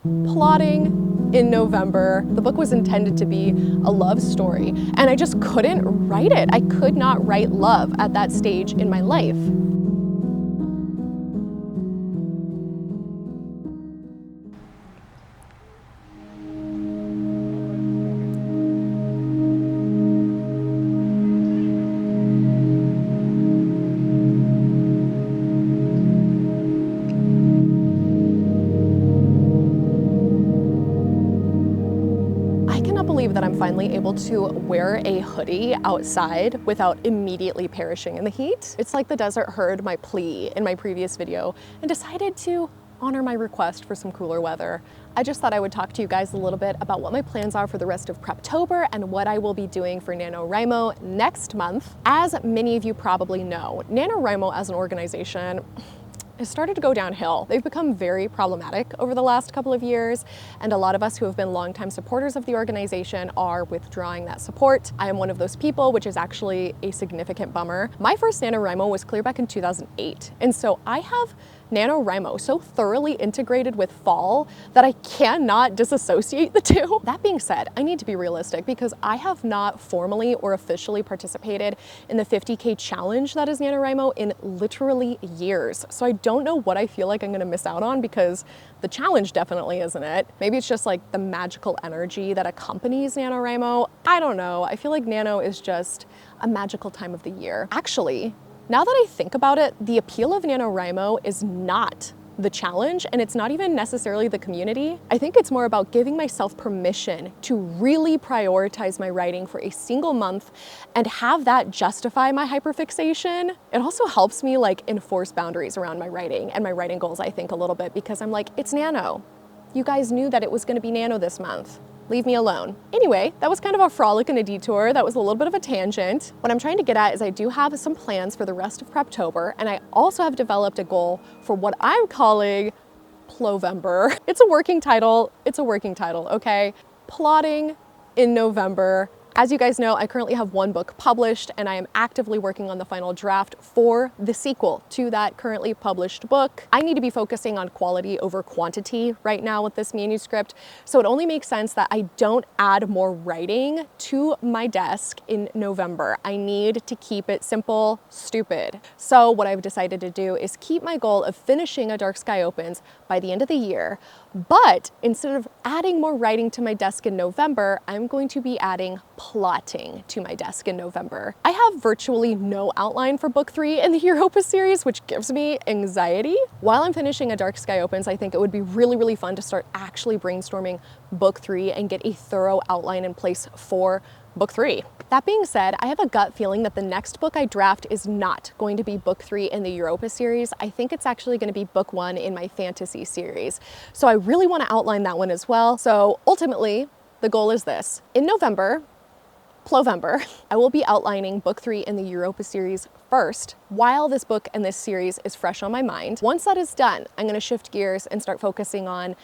Plotting in November. The book was intended to be a love story, and I just couldn't write it. I could not write love at that stage in my life. That I'm finally able to wear a hoodie outside without immediately perishing in the heat. It's like the desert heard my plea in my previous video and decided to honor my request for some cooler weather. I just thought I would talk to you guys a little bit about what my plans are for the rest of Preptober and what I will be doing for NaNoWriMo next month. As many of you probably know, NaNoWriMo as an organization has started to go downhill. They've become very problematic over the last couple of years, and a lot of us who have been longtime supporters of the organization are withdrawing that support. I am one of those people, which is actually a significant bummer. My first NaNoWriMo was clear back in 2008, and so I have NaNoWriMo so thoroughly integrated with fall that I cannot disassociate the two. That being said, I need to be realistic because I have not formally or officially participated in the 50K challenge that is NaNoWriMo in literally years. So I don't know what I feel like I'm gonna miss out on because the challenge definitely isn't it. Maybe it's just like the magical energy that accompanies NaNoWriMo. I don't know. I feel like Nano is just a magical time of the year. Actually, now that I think about it, the appeal of NaNoWriMo is not the challenge, and it's not even necessarily the community. I think it's more about giving myself permission to really prioritize my writing for a single month and have that justify my hyperfixation. It also helps me like enforce boundaries around my writing and my writing goals, I think, a little bit, because I'm like, it's Nano. You guys knew that it was gonna be Nano this month. Leave me alone. Anyway, that was kind of a frolic and a detour. That was a little bit of a tangent. What I'm trying to get at is I do have some plans for the rest of Preptober, and I also have developed a goal for what I'm calling Plovember. It's a working title. It's a working title, okay? Plotting in November. As you guys know, I currently have one book published, and I am actively working on the final draft for the sequel to that currently published book. I need to be focusing on quality over quantity right now with this manuscript, so it only makes sense that I don't add more writing to my desk in November. I need to keep it simple, stupid. So what I've decided to do is keep my goal of finishing A Dark Sky Opens by the end of the year, but instead of adding more writing to my desk in November, I'm going to be adding plotting to my desk in November. I have virtually no outline for book 3 in the Europa series, which gives me anxiety. While I'm finishing A Dark Sky Opens, I think it would be really, really fun to start actually brainstorming book 3 and get a thorough outline in place for book 3. That being said, I have a gut feeling that the next book I draft is not going to be book 3 in the Europa series. I think it's actually going to be book 1 in my fantasy series. So I really want to outline that one as well. So ultimately, the goal is this. In November, Plovember, I will be outlining book 3 in the Europa series first, while this book and this series is fresh on my mind. Once that is done, I'm going to shift gears and start focusing on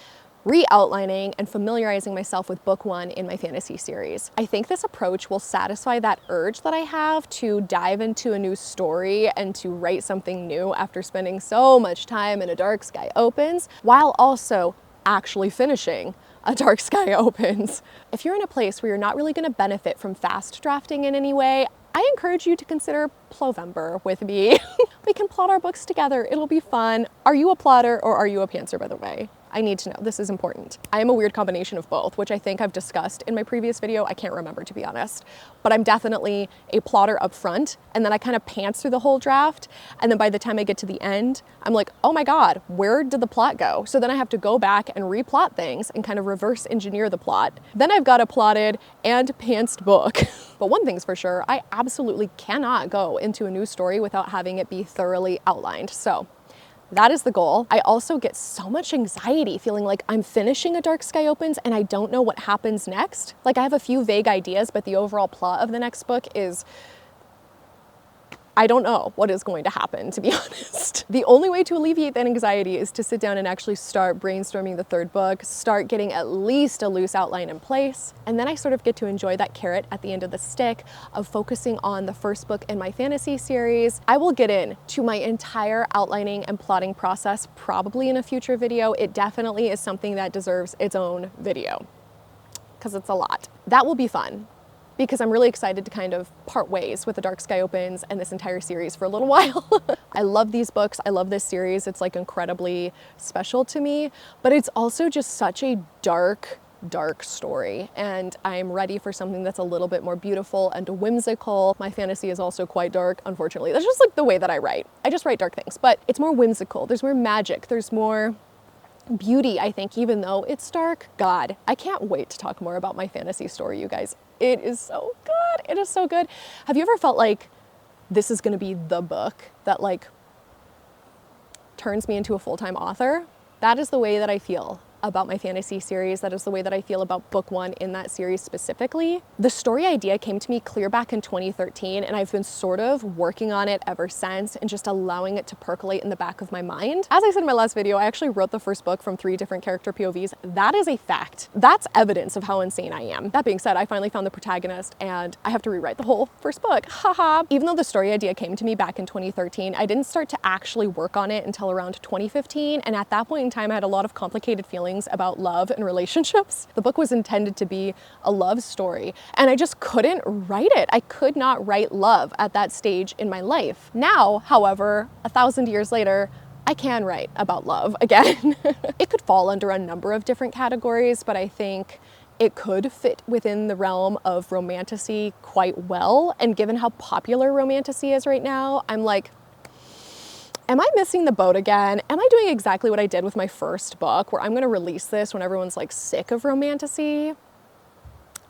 re-outlining and familiarizing myself with book 1 in my fantasy series. I think this approach will satisfy that urge that I have to dive into a new story and to write something new after spending so much time in A Dark Sky Opens, while also actually finishing A Dark Sky Opens. If you're in a place where you're not really going to benefit from fast drafting in any way, I encourage you to consider Plovember with me. We can plot our books together. It'll be fun. Are you a plotter or are you a pantser, by the way? I need to know. This is important. I am a weird combination of both, which I think I've discussed in my previous video. I can't remember, to be honest. But I'm definitely a plotter up front, and then I kind of pants through the whole draft. And then by the time I get to the end, I'm like, oh my God, where did the plot go? So then I have to go back and replot things and kind of reverse engineer the plot. Then I've got a plotted and pantsed book. But one thing's for sure, I absolutely cannot go into a new story without having it be thoroughly outlined. So that is the goal. I also get so much anxiety feeling like I'm finishing A Dark Sky Opens and I don't know what happens next. Like I have a few vague ideas, but the overall plot of the next book is I don't know what is going to happen, to be honest. The only way to alleviate that anxiety is to sit down and actually start brainstorming the third book, start getting at least a loose outline in place, and then I sort of get to enjoy that carrot at the end of the stick of focusing on the first book in my fantasy series. I will get into my entire outlining and plotting process probably in a future video. It definitely is something that deserves its own video because it's a lot. That will be fun, because I'm really excited to kind of part ways with The Dark Sky Opens and this entire series for a little while. I love these books, I love this series, it's like incredibly special to me, but it's also just such a dark story, and I'm ready for something that's a little bit more beautiful and whimsical. My fantasy is also quite dark, unfortunately. That's just like the way that I write. I just write dark things, but it's more whimsical, there's more magic, there's more beauty, I think, even though it's dark. God, I can't wait to talk more about my fantasy story, you guys. It is so good. It is so good. Have you ever felt like this is going to be the book that like turns me into a full-time author? That is the way that I feel about my fantasy series. That is the way that I feel about book one in that series specifically. The story idea came to me clear back in 2013, and I've been sort of working on it ever since and just allowing it to percolate in the back of my mind. As I said in my last video, I actually wrote the first book from 3 different character POVs. That is a fact. That's evidence of how insane I am. That being said, I finally found the protagonist and I have to rewrite the whole first book. Haha. Even though the story idea came to me back in 2013, I didn't start to actually work on it until around 2015, and at that point in time I had a lot of complicated feelings about love and relationships. The book was intended to be a love story, and I just couldn't write it. I could not write love at that stage in my life. Now, however, 1,000 years later, I can write about love again. It could fall under a number of different categories, but I think it could fit within the realm of romantasy quite well. And given how popular romantasy is right now, I'm like, am I missing the boat again? Am I doing exactly what I did with my first book, where I'm gonna release this when everyone's like sick of romantasy?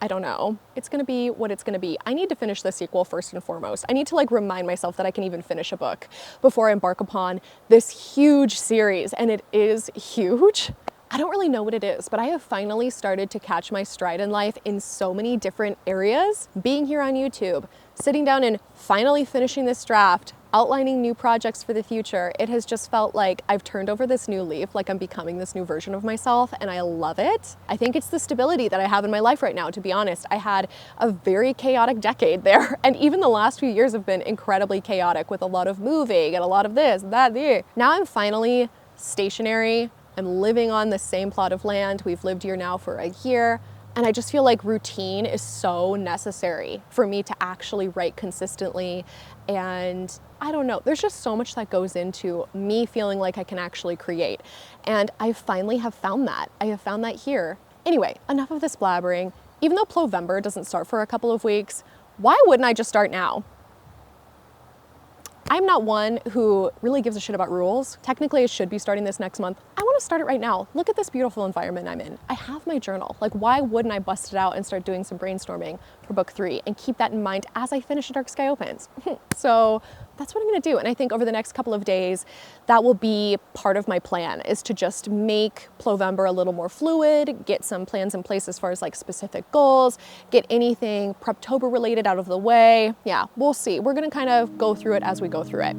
I don't know. It's gonna be what it's gonna be. I need to finish the sequel first and foremost. I need to like remind myself that I can even finish a book before I embark upon this huge series, and it is huge. I don't really know what it is, but I have finally started to catch my stride in life in so many different areas. Being here on YouTube, sitting down and finally finishing this draft, outlining new projects for the future, it has just felt like I've turned over this new leaf, like I'm becoming this new version of myself, and I love it. I think it's the stability that I have in my life right now, to be honest. I had a very chaotic decade there, and even the last few years have been incredibly chaotic with a lot of moving and a lot of this, that, there. Now I'm finally stationary. I'm living on the same plot of land. We've lived here now for a year. And I just feel like routine is so necessary for me to actually write consistently. And I don't know, there's just so much that goes into me feeling like I can actually create. And I finally have found that. I have found that here. Anyway, enough of this blabbering. Even though Plovember doesn't start for a couple of weeks, why wouldn't I just start now? I'm not one who really gives a shit about rules. Technically, I should be starting this next month. I want to start it right now. Look at this beautiful environment I'm in. I have my journal. Like, why wouldn't I bust it out and start doing some brainstorming for book 3 and keep that in mind as I finish Dark Sky Opens? So that's what I'm gonna do. And I think over the next couple of days, that will be part of my plan, is to just make Plovember a little more fluid, get some plans in place as far as like specific goals, get anything Preptober related out of the way. Yeah, we'll see. We're gonna kind of go through it as we go through it.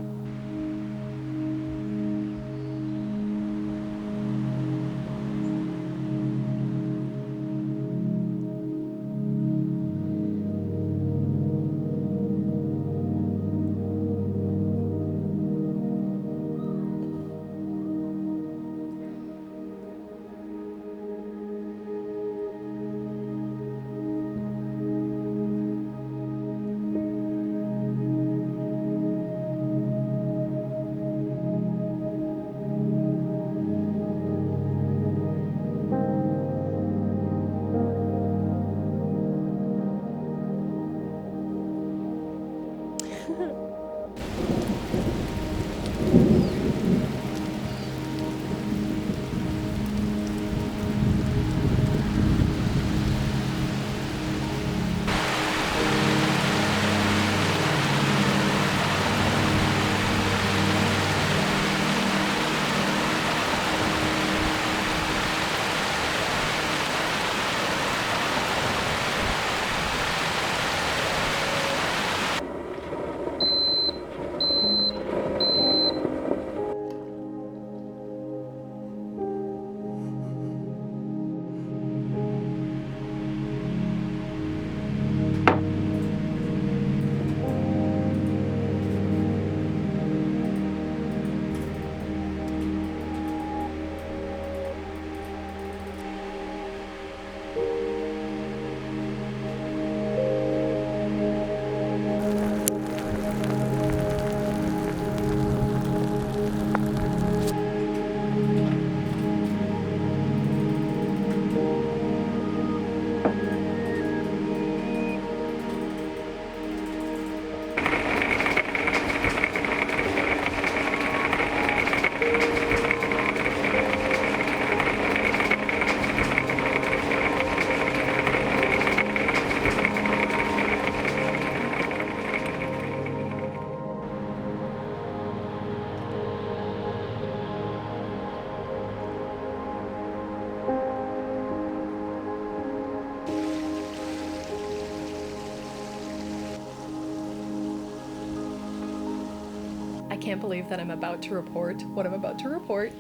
can't believe that I'm about to report what I'm about to report,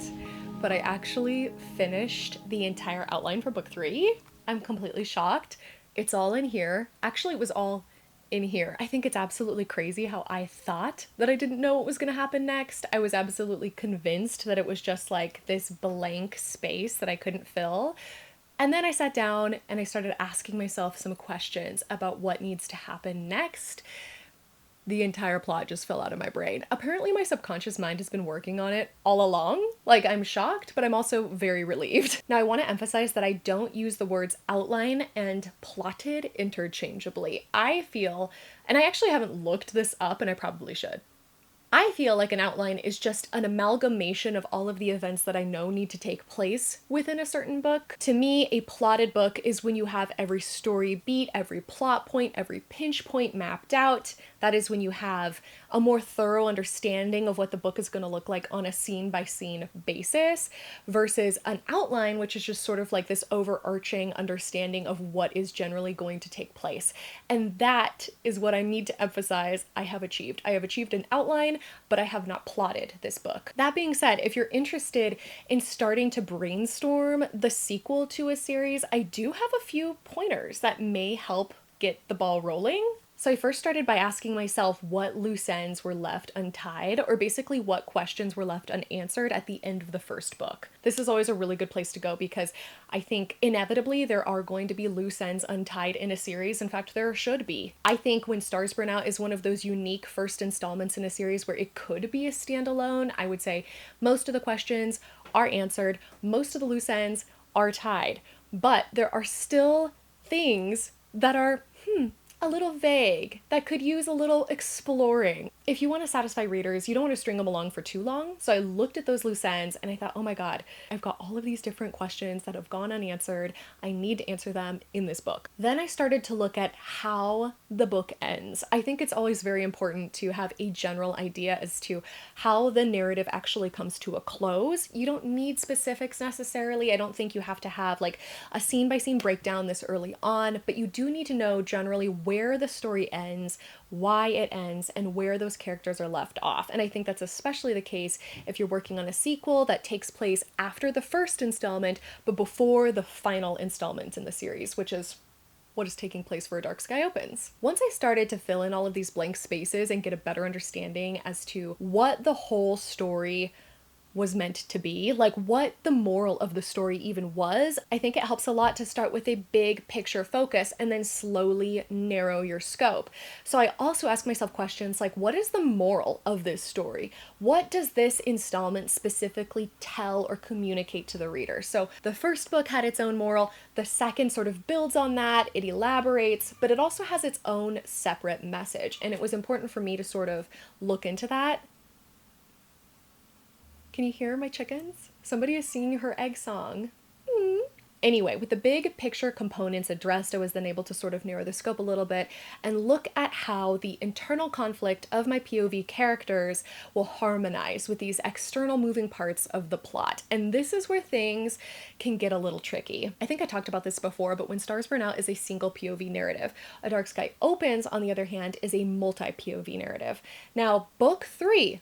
but I actually finished the entire outline for book 3. I'm completely shocked. It's all in here. Actually, it was all in here. I think it's absolutely crazy how I thought that I didn't know what was going to happen next. I was absolutely convinced that it was just like this blank space that I couldn't fill. And then I sat down and I started asking myself some questions about what needs to happen next. The entire plot just fell out of my brain. Apparently my subconscious mind has been working on it all along. Like, I'm shocked, but I'm also very relieved. Now, I want to emphasize that I don't use the words outline and plotted interchangeably. I feel, and I actually haven't looked this up, and I probably should. I feel like an outline is just an amalgamation of all of the events that I know need to take place within a certain book. To me, a plotted book is when you have every story beat, every plot point, every pinch point mapped out. That is when you have a more thorough understanding of what the book is going to look like on a scene-by-scene basis, versus an outline, which is just sort of like this overarching understanding of what is generally going to take place. And that is what I need to emphasize I have achieved. I have achieved an outline, but I have not plotted this book. That being said, if you're interested in starting to brainstorm the sequel to a series, I do have a few pointers that may help get the ball rolling. So I first started by asking myself what loose ends were left untied, or basically what questions were left unanswered at the end of the first book. This is always a really good place to go because I think inevitably there are going to be loose ends untied in a series. In fact, there should be. I think When Stars Burn Out is one of those unique first installments in a series where it could be a standalone. I would say most of the questions are answered, most of the loose ends are tied, but there are still things that are, a little vague, that could use a little exploring. If you want to satisfy readers, you don't want to string them along for too long. So I looked at those loose ends and I thought, oh my God, I've got all of these different questions that have gone unanswered. I need to answer them in this book. Then I started to look at how the book ends. I think it's always very important to have a general idea as to how the narrative actually comes to a close. You don't need specifics necessarily. I don't think you have to have like a scene-by-scene breakdown this early on, but you do need to know generally where the story ends, why it ends, and where those characters are left off. And I think that's especially the case if you're working on a sequel that takes place after the first installment, but before the final installment in the series, which is what is taking place for A Dark Sky Opens. Once I started to fill in all of these blank spaces and get a better understanding as to what the whole story was meant to be, like what the moral of the story even was, I think it helps a lot to start with a big picture focus and then slowly narrow your scope. So I also ask myself questions like, what is the moral of this story? What does this installment specifically tell or communicate to the reader? So the first book had its own moral, the second sort of builds on that, it elaborates, but it also has its own separate message. And it was important for me to sort of look into that. Can you hear my chickens? Somebody is singing her egg song. Anyway, with the big picture components addressed, I was then able to sort of narrow the scope a little bit and look at how the internal conflict of my POV characters will harmonize with these external moving parts of the plot. And this is where things can get a little tricky. I think I talked about this before, but When Stars Burn Out is a single POV narrative. A Dark Sky Opens, on the other hand, is a multi-POV narrative. Now, book 3,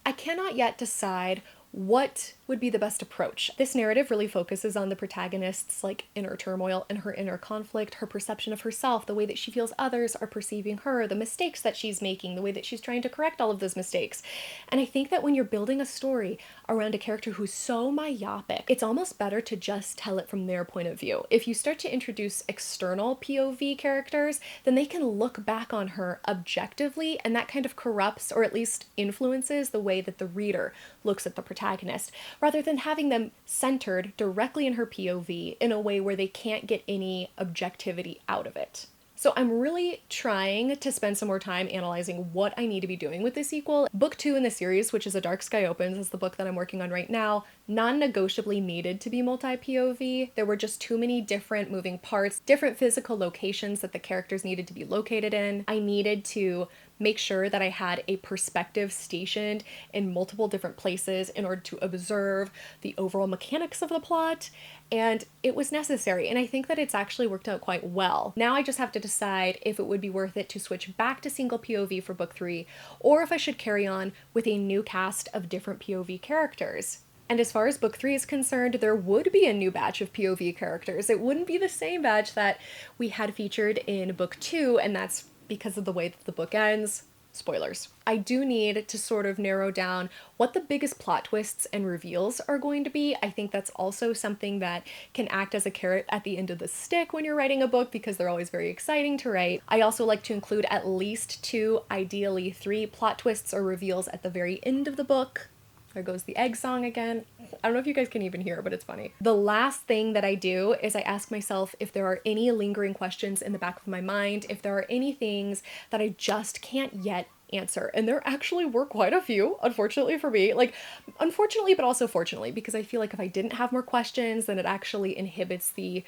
I cannot yet decide what would be the best approach. This narrative really focuses on the protagonist's like inner turmoil and her inner conflict, her perception of herself, the way that she feels others are perceiving her, the mistakes that she's making, the way that she's trying to correct all of those mistakes. And I think that when you're building a story around a character who's so myopic, it's almost better to just tell it from their point of view. If you start to introduce external POV characters, then they can look back on her objectively, and that kind of corrupts or at least influences the way that the reader looks at the protagonist, rather than having them centered directly in her POV in a way where they can't get any objectivity out of it. So I'm really trying to spend some more time analyzing what I need to be doing with this sequel. Book 2 in the series, which is A Dark Sky Opens, is the book that I'm working on right now, non-negotiably needed to be multi-POV. There were just too many different moving parts, different physical locations that the characters needed to be located in. I needed to make sure that I had a perspective stationed in multiple different places in order to observe the overall mechanics of the plot, and it was necessary, and I think that it's actually worked out quite well. Now I just have to decide if it would be worth it to switch back to single POV for book 3, or if I should carry on with a new cast of different POV characters. And as far as book 3 is concerned, there would be a new batch of POV characters. It wouldn't be the same batch that we had featured in book 2, and that's because of the way that the book ends. Spoilers. I do need to sort of narrow down what the biggest plot twists and reveals are going to be. I think that's also something that can act as a carrot at the end of the stick when you're writing a book, because they're always very exciting to write. I also like to include at least 2, ideally 3 plot twists or reveals at the very end of the book. There goes the egg song again. I don't know if you guys can even hear it, but it's funny. The last thing that I do is I ask myself if there are any lingering questions in the back of my mind, if there are any things that I just can't yet answer. And there actually were quite a few, unfortunately for me. Like, unfortunately, but also fortunately, because I feel like if I didn't have more questions, then it actually inhibits the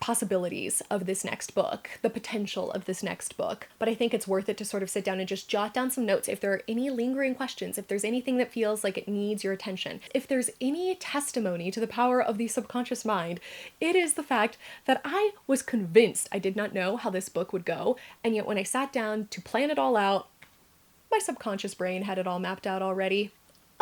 possibilities of this next book, the potential of this next book. But I think it's worth it to sort of sit down and just jot down some notes if there are any lingering questions, if there's anything that feels like it needs your attention, if there's any testimony to the power of the subconscious mind. It is the fact that I was convinced I did not know how this book would go, and yet when I sat down to plan it all out, my subconscious brain had it all mapped out already.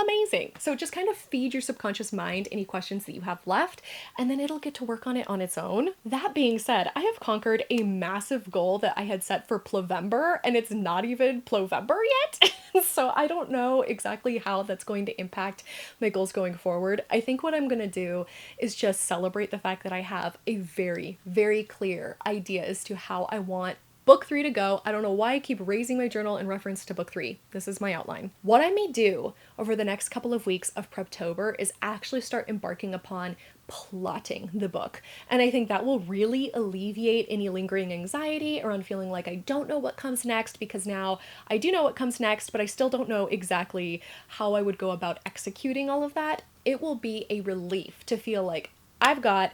Amazing. So just kind of feed your subconscious mind any questions that you have left, and then it'll get to work on it on its own. That being said, I have conquered a massive goal that I had set for Plovember, and it's not even Plovember yet. So I don't know exactly how that's going to impact my goals going forward. I think what I'm going to do is just celebrate the fact that I have a very, very clear idea as to how I want book 3 to go. I don't know why I keep raising my journal in reference to book 3. This is my outline. What I may do over the next couple of weeks of Preptober is actually start embarking upon plotting the book. And I think that will really alleviate any lingering anxiety around feeling like I don't know what comes next, because now I do know what comes next, but I still don't know exactly how I would go about executing all of that. It will be a relief to feel like I've got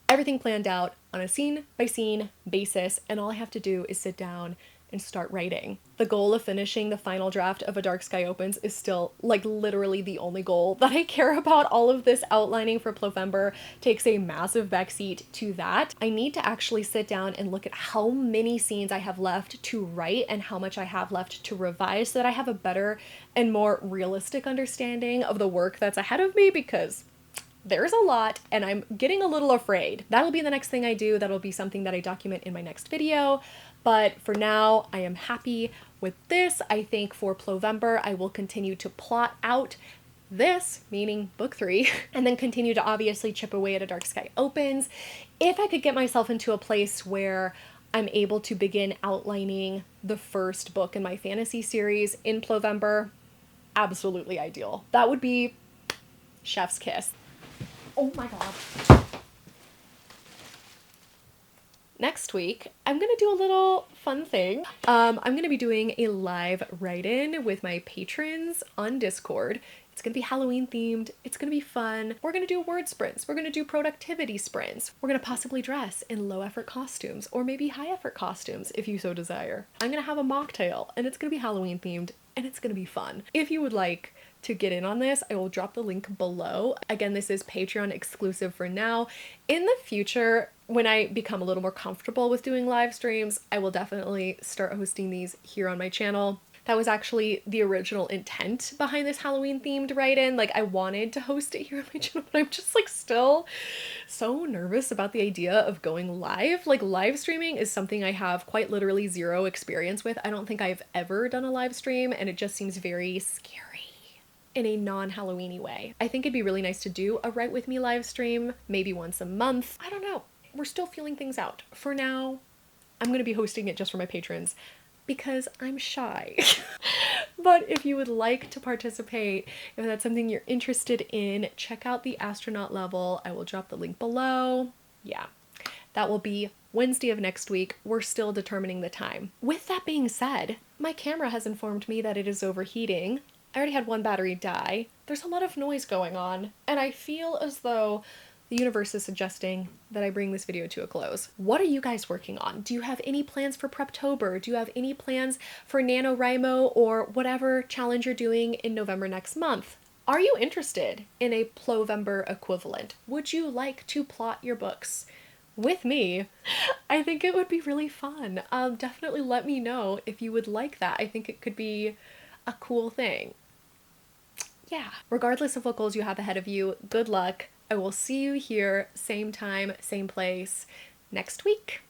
everything planned out on a scene by scene basis, and all I have to do is sit down and start writing. The goal of finishing the final draft of A Dark Sky Opens is still like literally the only goal that I care about. All of this outlining for Plovember takes a massive backseat to that. I need to actually sit down and look at how many scenes I have left to write and how much I have left to revise, so that I have a better and more realistic understanding of the work that's ahead of me, because there's a lot and I'm getting a little afraid. That'll be the next thing I do. That'll be something that I document in my next video. But for now, I am happy with this. I think for Plovember, I will continue to plot out this, meaning book 3, and then continue to obviously chip away at A Dark Sky Opens. If I could get myself into a place where I'm able to begin outlining the first book in my fantasy series in Plovember, absolutely ideal. That would be chef's kiss. Oh my god. Next week, I'm gonna do a little fun thing. I'm gonna be doing a live write-in with my patrons on Discord. It's gonna be Halloween themed. It's gonna be fun. We're gonna do word sprints. We're gonna do productivity sprints. We're gonna possibly dress in low effort costumes, or maybe high effort costumes if you so desire. I'm gonna have a mocktail, and it's gonna be Halloween themed, and it's gonna be fun. If you would like to get in on this, I will drop the link below. Again, this is Patreon exclusive for now. In the future, when I become a little more comfortable with doing live streams, I will definitely start hosting these here on my channel. That was actually the original intent behind this Halloween themed write-in. Like, I wanted to host it here on my channel, but I'm just like still so nervous about the idea of going live. Like, live streaming is something I have quite literally zero experience with. I don't think I've ever done a live stream, and it just seems very scary in a non-Halloweeny way. I think it'd be really nice to do a Write With Me live stream, maybe once a month. I don't know. We're still feeling things out. For now, I'm gonna be hosting it just for my patrons because I'm shy. But if you would like to participate, if that's something you're interested in, check out the astronaut level. I will drop the link below. Yeah, that will be Wednesday of next week. We're still determining the time. With that being said, my camera has informed me that it is overheating. I already had one battery die. There's a lot of noise going on, and I feel as though the universe is suggesting that I bring this video to a close. What are you guys working on? Do you have any plans for Preptober? Do you have any plans for NaNoWriMo or whatever challenge you're doing in November next month? Are you interested in a Plovember equivalent? Would you like to plot your books with me? I think it would be really fun. Definitely let me know if you would like that. I think it could be a cool thing. Yeah, regardless of what goals you have ahead of you, good luck. I will see you here, same time, same place, next week.